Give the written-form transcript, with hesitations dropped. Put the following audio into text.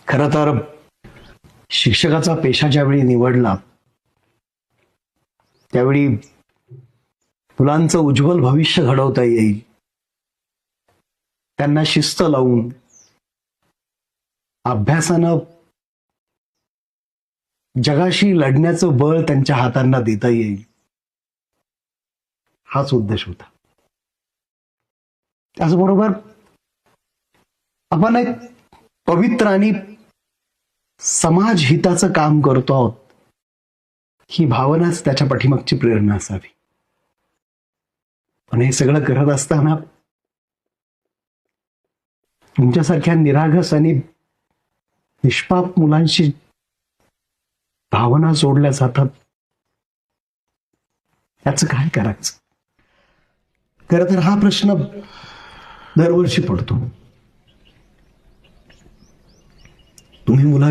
खरं तर शिक्षकाचा पेशा ज्यावेळी निवडला त्यावेळी मुलांचं उज्ज्वल भविष्य घडवता येईल, त्यांना शिस्त लावून अभ्यासानं जगाशी लढण्याचं बळ त्यांच्या हातांना देता येईल, हाच उद्देश होता. त्याचबरोबर आपण एक पवित्र आणि समाज हिताचं काम करतो आहोत, ही भावनाच त्याच्या पाठीमागची प्रेरणा असावी. पण हे सगळं करत असताना तुमच्यासारख्या निरागस आणि निष्पाप मुलांशी भावना जोडल्या जातात, याचं काय करायचं? खरं तर हा प्रश्न दरवर्षी पडतो. तुम्ही मुला